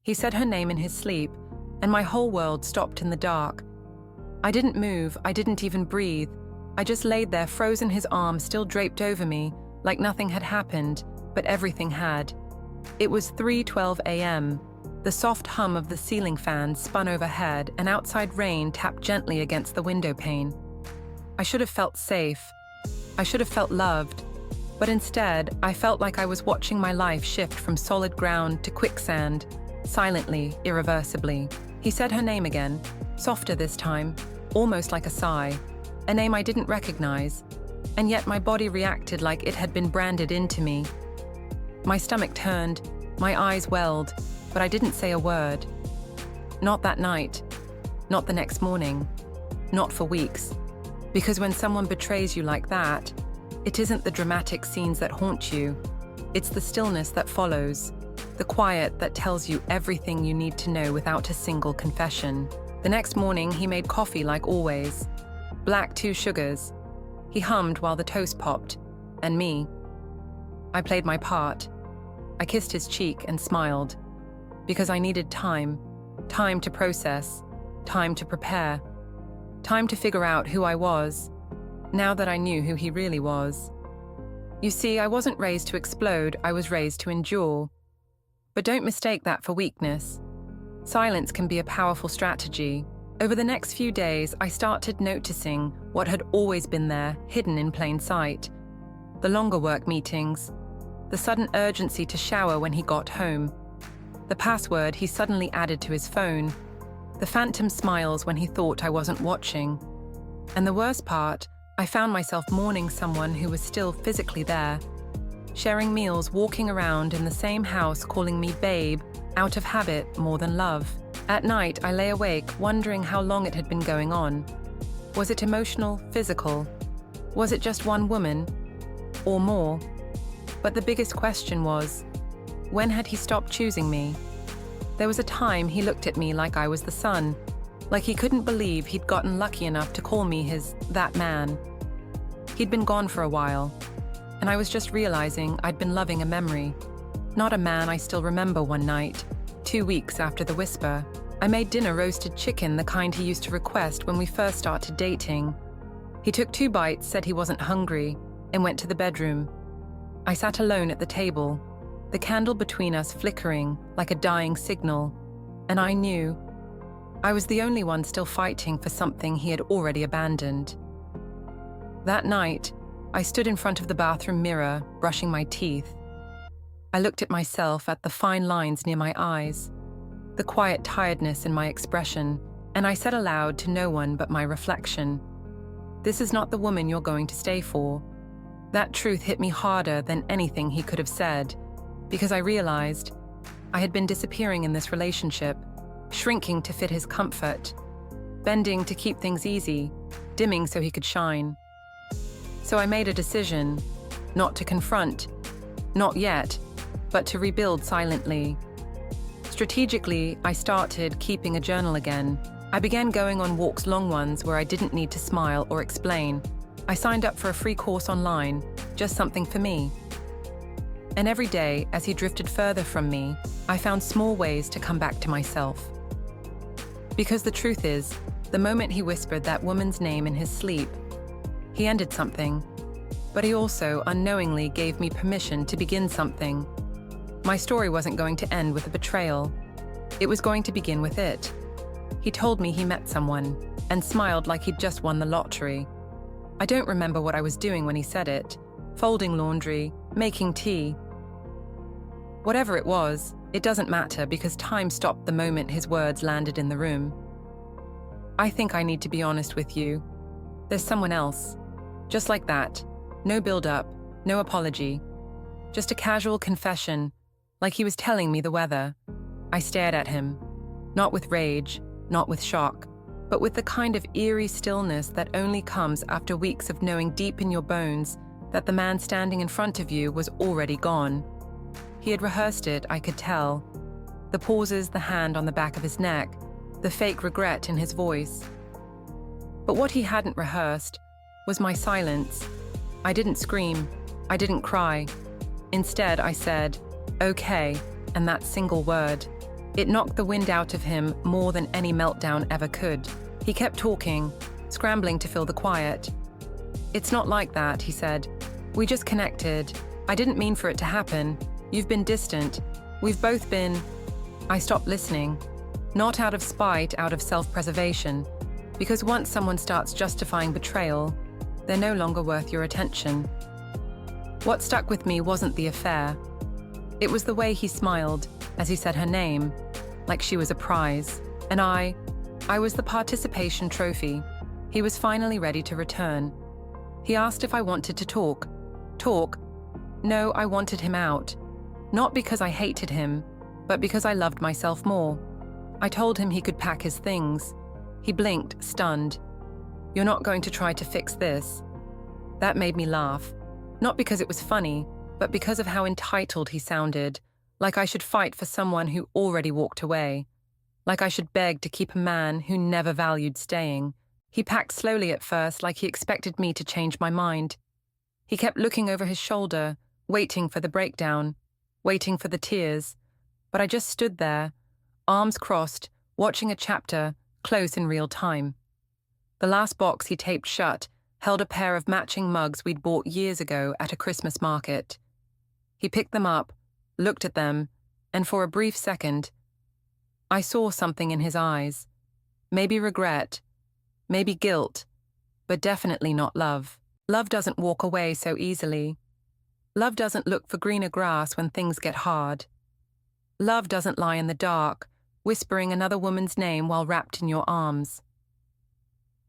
He said her name in his sleep, and my whole world stopped in the dark. I didn't move, I didn't even breathe. I just laid there, frozen, his arm still draped over me, like nothing had happened, but everything had. It was 3:12 a.m. The soft hum of the ceiling fan spun overhead, and outside rain tapped gently against the window pane. I should have felt safe. I should have felt loved. But instead, I felt like I was watching my life shift from solid ground to quicksand, silently, irreversibly. He said her name again, softer this time, almost like a sigh, a name I didn't recognize, and yet my body reacted like it had been branded into me. My stomach turned, my eyes welled, but I didn't say a word. Not that night, not the next morning, not for weeks. Because when someone betrays you like that, it isn't the dramatic scenes that haunt you, it's the stillness that follows, the quiet that tells you everything you need to know without a single confession. The next morning, he made coffee like always. Black, 2 sugars. He hummed while the toast popped. And me. I played my part. I kissed his cheek and smiled. Because I needed time. Time to process. Time to prepare. Time to figure out who I was, now that I knew who he really was. You see, I wasn't raised to explode, I was raised to endure. But don't mistake that for weakness. Silence can be a powerful strategy. Over the next few days, I started noticing what had always been there, hidden in plain sight. The longer work meetings, the sudden urgency to shower when he got home, the password he suddenly added to his phone, the phantom smiles when he thought I wasn't watching. And the worst part, I found myself mourning someone who was still physically there, sharing meals, walking around in the same house, calling me babe, out of habit more than love. At night, I lay awake, wondering how long it had been going on. Was it emotional, physical? Was it just one woman? Or more? But the biggest question was, when had he stopped choosing me? There was a time he looked at me like I was the sun, like he couldn't believe he'd gotten lucky enough to call me his that man. He'd been gone for a while, and I was just realizing I'd been loving a memory, not a man I still remember. One night, 2 weeks after the whisper, I made dinner roasted chicken, the kind he used to request when we first started dating. He took 2 bites, said he wasn't hungry, and went to the bedroom. I sat alone at the table, the candle between us flickering like a dying signal, and I knew I was the only one still fighting for something he had already abandoned. That night, I stood in front of the bathroom mirror, brushing my teeth. I looked at myself, at the fine lines near my eyes, the quiet tiredness in my expression, and I said aloud to no one but my reflection, "This is not the woman you're going to stay for." That truth hit me harder than anything he could have said, because I realized I had been disappearing in this relationship, shrinking to fit his comfort, bending to keep things easy, dimming so he could shine. So I made a decision, not to confront, not yet, but to rebuild silently. Strategically, I started keeping a journal again. I began going on walks, long ones, where I didn't need to smile or explain. I signed up for a free course online, just something for me. And every day, as he drifted further from me, I found small ways to come back to myself. Because the truth is, the moment he whispered that woman's name in his sleep, he ended something, but he also unknowingly gave me permission to begin something. My story wasn't going to end with a betrayal. It was going to begin with it. He told me he met someone, and smiled like he'd just won the lottery. I don't remember what I was doing when he said it, folding laundry, making tea. Whatever it was, it doesn't matter because time stopped the moment his words landed in the room. I think I need to be honest with you. There's someone else. Just like that. No build-up, no apology. Just a casual confession, like he was telling me the weather. I stared at him, not with rage, not with shock, but with the kind of eerie stillness that only comes after weeks of knowing deep in your bones that the man standing in front of you was already gone. He had rehearsed it, I could tell. The pauses, the hand on the back of his neck, the fake regret in his voice. But what he hadn't rehearsed was my silence. I didn't scream. I didn't cry. Instead, I said, "Okay," and that single word. It knocked the wind out of him more than any meltdown ever could. He kept talking, scrambling to fill the quiet. "It's not like that," he said. "We just connected. I didn't mean for it to happen. You've been distant. We've both been—" I stopped listening. Not out of spite, out of self-preservation. Because once someone starts justifying betrayal, they're no longer worth your attention. What stuck with me wasn't the affair. It was the way he smiled as he said her name, like she was a prize. And I was the participation trophy. He was finally ready to return. He asked if I wanted to talk. Talk? No, I wanted him out. Not because I hated him, but because I loved myself more. I told him he could pack his things. He blinked, stunned. "You're not going to try to fix this." That made me laugh. Not because it was funny, but because of how entitled he sounded, like I should fight for someone who already walked away, like I should beg to keep a man who never valued staying. He packed slowly at first, like he expected me to change my mind. He kept looking over his shoulder, waiting for the breakdown, waiting for the tears. But I just stood there, arms crossed, watching a chapter, close in real time. The last box he taped shut held a pair of matching mugs we'd bought years ago at a Christmas market. He picked them up, looked at them, and for a brief second, I saw something in his eyes. Maybe regret, maybe guilt, but definitely not love. Love doesn't walk away so easily. Love doesn't look for greener grass when things get hard. Love doesn't lie in the dark, whispering another woman's name while wrapped in your arms.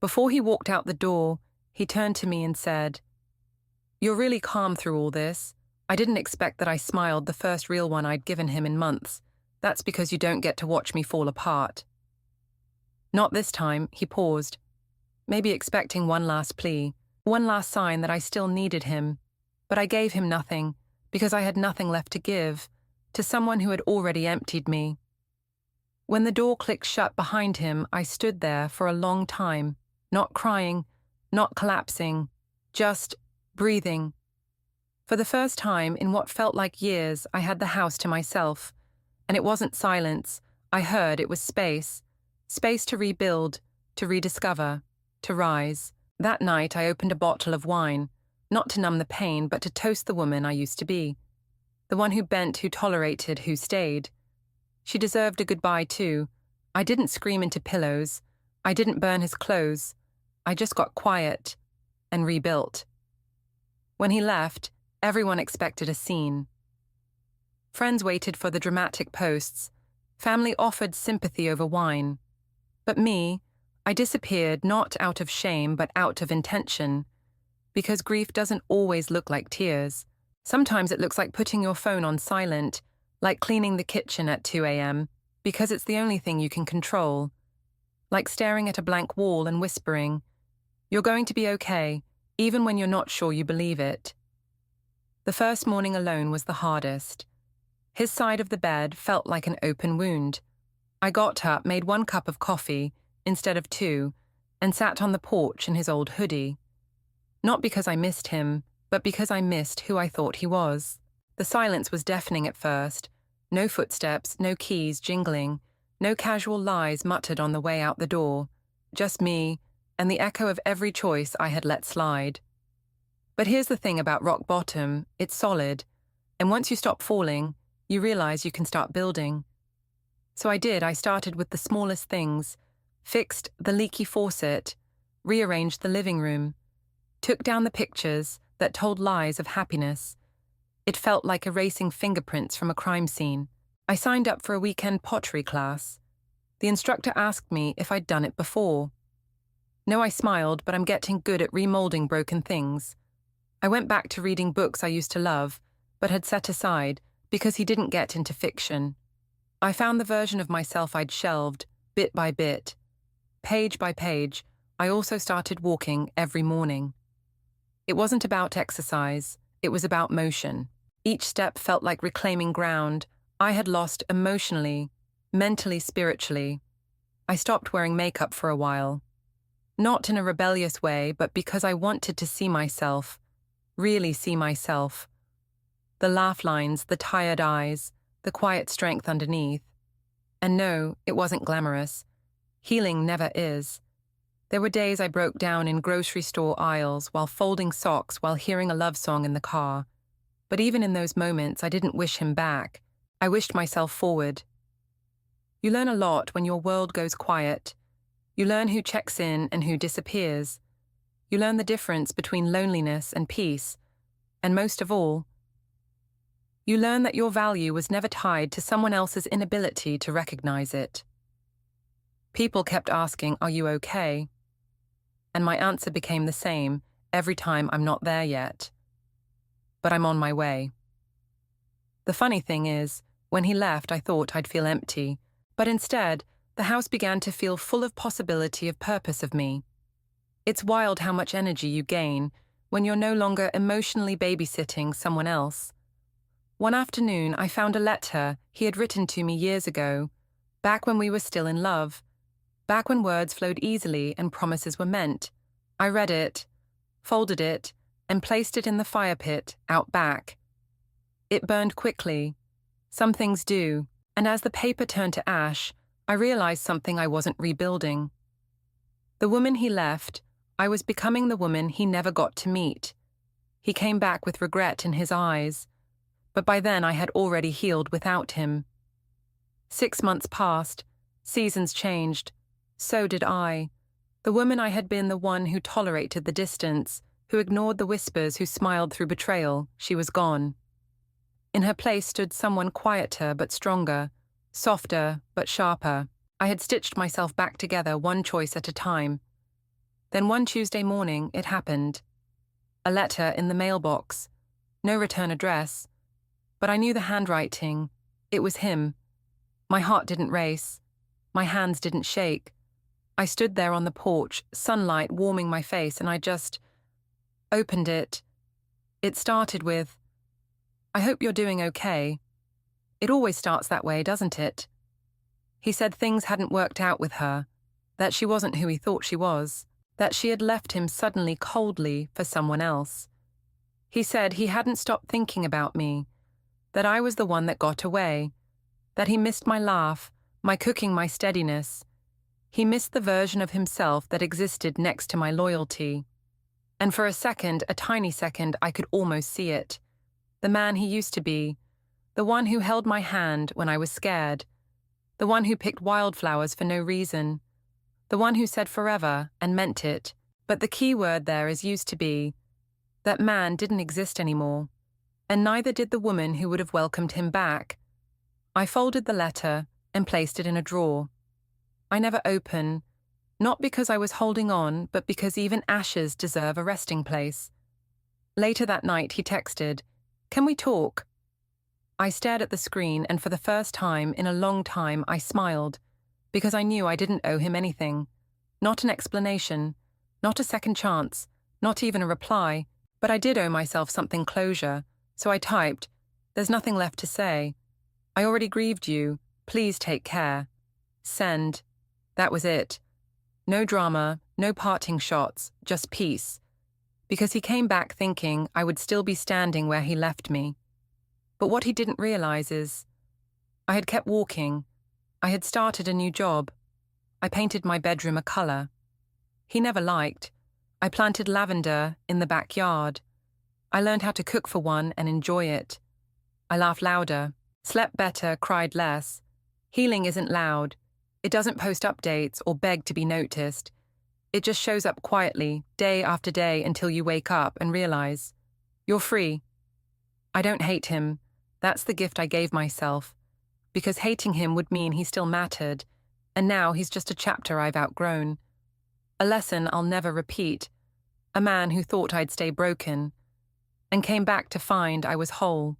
Before he walked out the door, he turned to me and said, "You're really calm through all this. I didn't expect that I smiled the first real one I'd given him in months. That's because you don't get to watch me fall apart." Not this time, he paused, maybe expecting one last plea, one last sign that I still needed him. But I gave him nothing, because I had nothing left to give, to someone who had already emptied me. When the door clicked shut behind him, I stood there for a long time, not crying, not collapsing, just breathing. For the first time in what felt like years, I had the house to myself. And it wasn't silence. I heard it was space. Space to rebuild, to rediscover, to rise. That night I opened a bottle of wine, not to numb the pain, but to toast the woman I used to be. The one who bent, who tolerated, who stayed. She deserved a goodbye too. I didn't scream into pillows. I didn't burn his clothes. I just got quiet and rebuilt. When he left, everyone expected a scene. Friends waited for the dramatic posts. Family offered sympathy over wine. But me, I disappeared not out of shame but out of intention. Because grief doesn't always look like tears. Sometimes it looks like putting your phone on silent, like cleaning the kitchen at 2 a.m., because it's the only thing you can control. Like staring at a blank wall and whispering, "You're going to be okay," even when you're not sure you believe it. The first morning alone was the hardest. His side of the bed felt like an open wound. I got up, made 1 cup of coffee instead of 2, and sat on the porch in his old hoodie. Not because I missed him, but because I missed who I thought he was. The silence was deafening at first. No footsteps, no keys jingling, no casual lies muttered on the way out the door. Just me, and the echo of every choice I had let slide. But here's the thing about rock bottom, it's solid, and once you stop falling, you realize you can start building. So I did. I started with the smallest things, fixed the leaky faucet, rearranged the living room, took down the pictures that told lies of happiness. It felt like erasing fingerprints from a crime scene. I signed up for a weekend pottery class. The instructor asked me if I'd done it before. No, I smiled, but I'm getting good at remolding broken things. I went back to reading books I used to love, but had set aside because he didn't get into fiction. I found the version of myself I'd shelved, bit by bit. Page by page, I also started walking every morning. It wasn't about exercise, it was about motion. Each step felt like reclaiming ground I had lost emotionally, mentally, spiritually. I stopped wearing makeup for a while. Not in a rebellious way, but because I wanted to see myself, really see myself. The laugh lines, the tired eyes, the quiet strength underneath. And no, it wasn't glamorous. Healing never is. There were days I broke down in grocery store aisles while folding socks while hearing a love song in the car. But even in those moments, I didn't wish him back. I wished myself forward. You learn a lot when your world goes quiet. You learn who checks in and who disappears. You learn the difference between loneliness and peace. And most of all, you learn that your value was never tied to someone else's inability to recognize it. People kept asking, "Are you okay?" And my answer became the same every time: "I'm not there yet. But I'm on my way." The funny thing is, when he left, I thought I'd feel empty, but instead, the house began to feel full of possibility of purpose of me. It's wild how much energy you gain when you're no longer emotionally babysitting someone else. One afternoon, I found a letter he had written to me years ago, back when we were still in love, back when words flowed easily and promises were meant. I read it, folded it, and placed it in the fire pit out back. It burned quickly. Some things do, and as the paper turned to ash, I realized something I wasn't rebuilding. The woman he left, I was becoming the woman he never got to meet. He came back with regret in his eyes, but by then I had already healed without him. 6 months passed, seasons changed, so did I. The woman I had been, the one who tolerated the distance, who ignored the whispers, who smiled through betrayal, she was gone. In her place stood someone quieter but stronger, softer but sharper. I had stitched myself back together one choice at a time. Then one Tuesday morning, it happened. A letter in the mailbox. No return address. But I knew the handwriting. It was him. My heart didn't race. My hands didn't shake. I stood there on the porch, sunlight warming my face, and I just opened it. It started with, "I hope you're doing okay." It always starts that way, doesn't it? He said things hadn't worked out with her, that she wasn't who he thought she was, that she had left him suddenly coldly for someone else. He said he hadn't stopped thinking about me, that I was the one that got away, that he missed my laugh, my cooking, my steadiness. He missed the version of himself that existed next to my loyalty. And for a second, a tiny second, I could almost see it. The man he used to be, the one who held my hand when I was scared, the one who picked wildflowers for no reason, the one who said forever and meant it. But the key word there is used to be. That man didn't exist anymore, and neither did the woman who would have welcomed him back. I folded the letter and placed it in a drawer. I never open, not because I was holding on, but because even ashes deserve a resting place. Later that night he texted, "Can we talk?" I stared at the screen, and for the first time in a long time I smiled, because I knew I didn't owe him anything. Not an explanation, not a second chance, not even a reply, but I did owe myself something: closure. So I typed, "There's nothing left to say. I already grieved you. Please take care." Send. That was it. No drama, no parting shots, just peace. Because he came back thinking I would still be standing where he left me. But what he didn't realize is, I had kept walking. I had started a new job. I painted my bedroom a color he never liked. I planted lavender in the backyard. I learned how to cook for one and enjoy it. I laughed louder, slept better, cried less. Healing isn't loud. It doesn't post updates or beg to be noticed. It just shows up quietly, day after day, until you wake up and realize you're free. I don't hate him. That's the gift I gave myself. Because hating him would mean he still mattered, and now he's just a chapter I've outgrown. A lesson I'll never repeat. A man who thought I'd stay broken, and came back to find I was whole.